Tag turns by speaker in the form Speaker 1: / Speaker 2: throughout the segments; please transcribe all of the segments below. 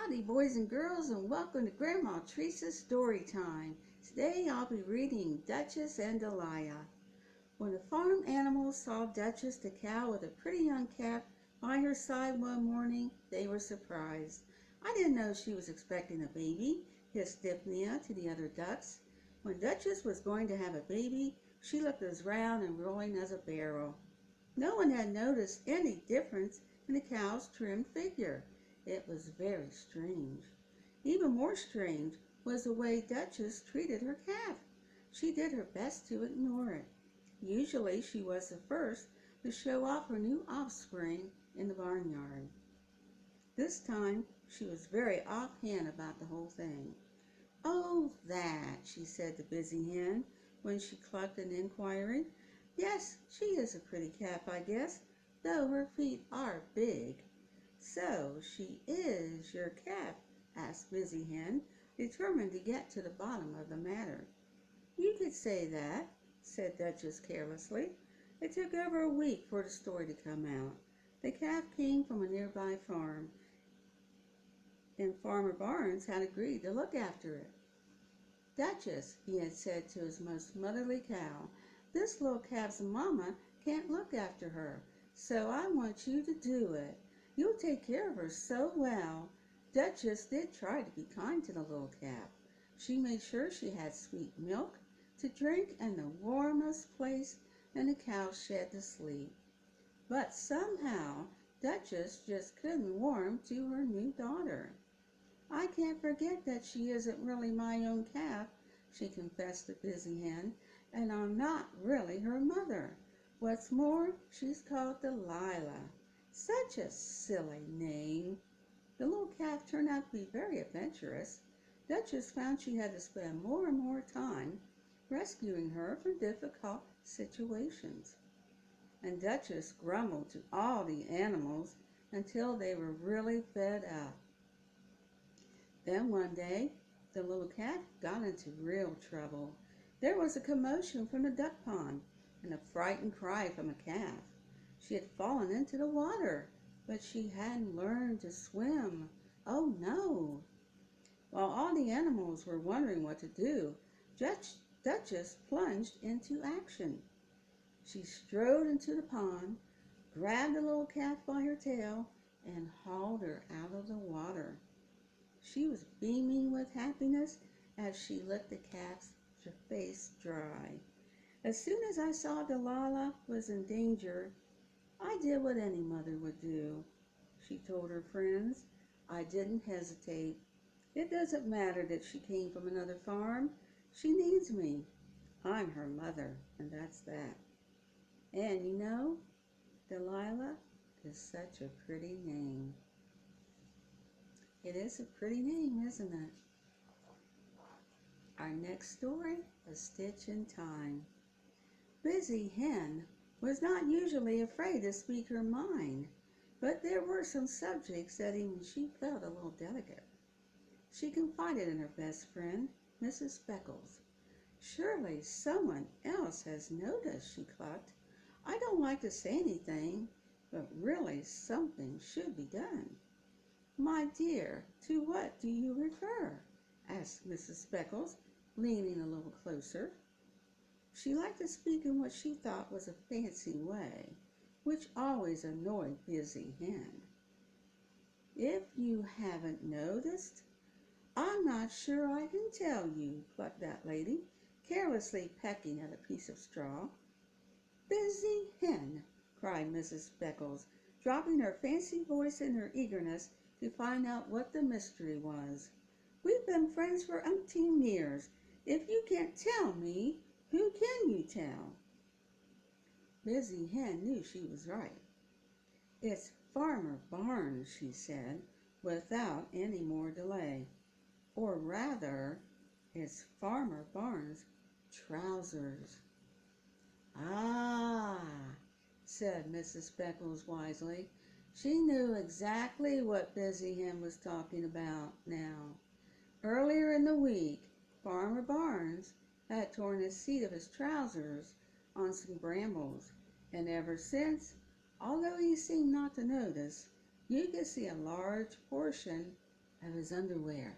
Speaker 1: Howdy, boys and girls, and welcome to Grandma Teresa's Story Time. Today I'll be reading Duchess and Delilah. When the farm animals saw Duchess the cow with a pretty young calf by her side one morning, they were surprised. "I didn't know she was expecting a baby," hissed Dipnea to the other ducks. When Duchess was going to have a baby, she looked as round and rolling as a barrel. No one had noticed any difference in the cow's trim figure. It was very strange. Even more strange was the way Duchess treated her calf. She did her best to ignore it. Usually she was the first to show off her new offspring in the barnyard. This time she was very offhand about the whole thing. "Oh, that," she said to Busy Hen when she clucked an inquiry. "Yes, she is a pretty calf, I guess, though her feet are big." "So she is your calf?" asked Busy Hen, determined to get to the bottom of the matter. "You could say that," said Duchess carelessly. It took over a week for the story to come out. The calf came from a nearby farm, and Farmer Barnes had agreed to look after it. "Duchess," he had said to his most motherly cow, "this little calf's mama can't look after her, so I want you to do it. You'll take care of her so well." Duchess did try to be kind to the little calf. She made sure she had sweet milk to drink and the warmest place in the cow shed to sleep. But somehow Duchess just couldn't warm to her new daughter. "I can't forget that she isn't really my own calf," she confessed to Busy Hen, "and I'm not really her mother. What's more, she's called Delilah. Such a silly name." The little calf turned out to be very adventurous. Duchess found she had to spend more and more time rescuing her from difficult situations. And Duchess grumbled to all the animals until they were really fed up. Then one day, the little calf got into real trouble. There was a commotion from the duck pond and a frightened cry from a calf. She had fallen into the water, but she hadn't learned to swim. Oh no! While all the animals were wondering what to do, Duchess plunged into action. She strode into the pond, grabbed the little calf by her tail, and hauled her out of the water. She was beaming with happiness as she licked the calf's face dry. "As soon as I saw Delilah was in danger, I did what any mother would do," she told her friends. "I didn't hesitate. It doesn't matter that she came from another farm. She needs me. I'm her mother, and that's that. And you know, Delilah is such a pretty name." It is a pretty name, isn't it? Our next story, A Stitch in Time. Busy Hen was not usually afraid to speak her mind, but there were some subjects that even she felt a little delicate. She confided in her best friend, Mrs. Speckles. "Surely someone else has noticed," she clucked. "I don't like to say anything, but really something should be done." "My dear, to what do you refer?" asked Mrs. Speckles, leaning a little closer. She liked to speak in what she thought was a fancy way, which always annoyed Busy Hen. "If you haven't noticed, I'm not sure I can tell you," clucked that lady, carelessly pecking at a piece of straw. "Busy Hen!" cried Mrs. Speckles, dropping her fancy voice in her eagerness to find out what the mystery was. "We've been friends for umpteen years. If you can't tell me, who can you tell?" Busy Hen knew she was right. "It's Farmer Barnes," she said, without any more delay. "Or rather, it's Farmer Barnes' trousers." "Ah," said Mrs. Speckles wisely. She knew exactly what Busy Hen was talking about now. Earlier in the week, Farmer Barnes had torn the seat of his trousers on some brambles, and ever since, although he seemed not to notice, you could see a large portion of his underwear.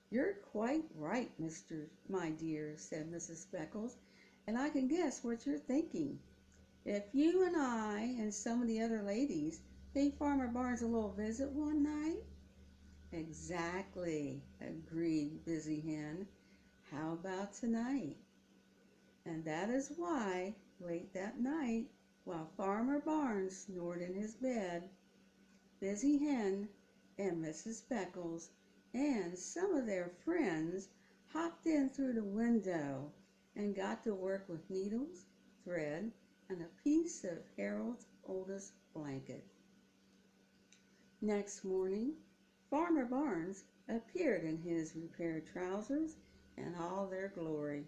Speaker 1: "You're quite right, my dear," said Mrs. Speckles, "and I can guess what you're thinking. If you and I and some of the other ladies paid Farmer Barnes a little visit one night." "Exactly," agreed Busy Hen. "How about tonight?" And that is why, late that night, while Farmer Barnes snored in his bed, Busy Hen and Mrs. Speckles and some of their friends hopped in through the window and got to work with needles, thread, and a piece of Harold's oldest blanket. Next morning, Farmer Barnes appeared in his repaired trousers in all their glory,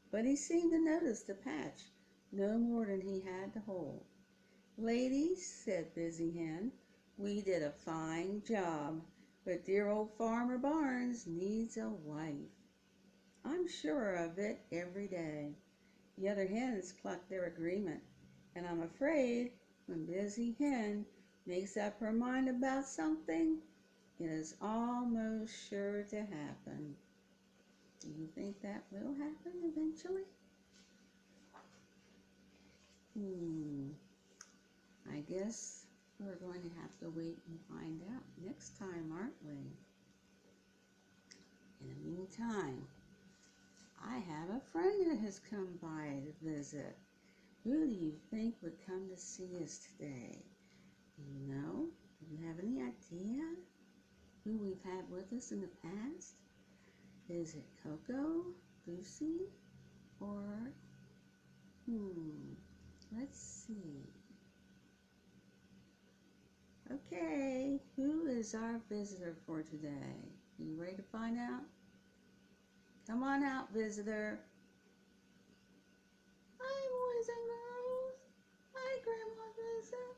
Speaker 1: but he seemed to notice the patch no more than he had the hole. "Ladies," said Busy Hen, "we did a fine job, but dear old Farmer Barnes needs a wife. I'm sure of it every day." The other hens clucked their agreement, and I'm afraid when Busy Hen makes up her mind about something, it is almost sure to happen. Do you think that will happen eventually? I guess we're going to have to wait and find out next time, aren't we? In the meantime, I have a friend that has come by to visit. Who do you think would come to see us today? Do you know? Do you have any idea who we've had with us in the past? Is it Coco, Lucy, or, let's see. Okay, who is our visitor for today? Are you ready to find out? Come on out, visitor. Hi, boys and girls. Hi, Grandma Lisa.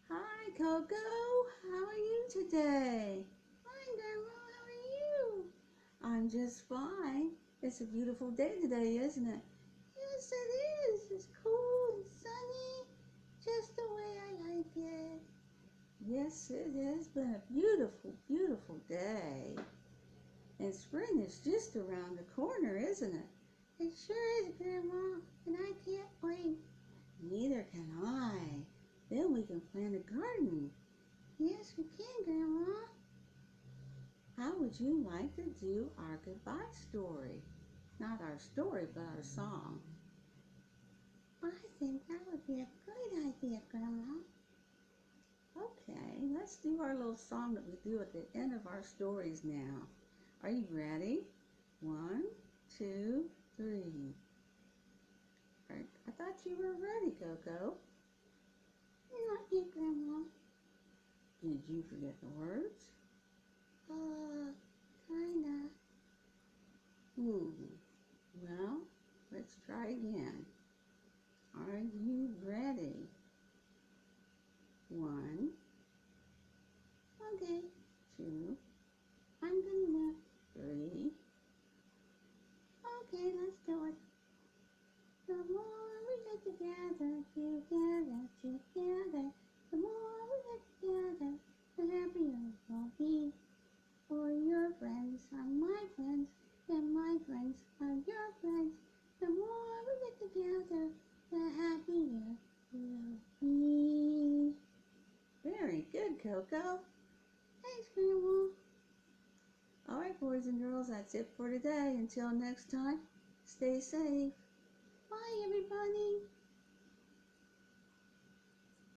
Speaker 1: Hi, Coco. How are you today? Hi, Grandma. How are you? I'm just fine. It's a beautiful day today, isn't it? Yes, it is. It's cool and sunny, just the way I like it. Yes, it has been a beautiful, beautiful day. And spring is just around the corner, isn't it? It sure is, Grandma, and I can't wait. Neither can I. Then we can plant a garden. Yes, we can, Grandma. How would you like to do our goodbye story? Not our story, but our song. I think that would be a great idea, Grandma. Okay, let's do our little song that we do at the end of our stories now. Are you ready? 1, 2, 3. I thought you were ready, Coco. Not yet, Grandma. Did you forget the words? Kinda. Well, let's try again. Are you ready? 1. Okay. 2. I'm good enough. 3. Okay, let's do it. The more we get together, the more we get together, the happier we'll be. For your friends are my friends, and my friends are your friends. The more we get together, the happier we'll be. Very good, Coco. Thanks, Grandma. All right, boys and girls, that's it for today. Until next time, stay safe. Bye, everybody.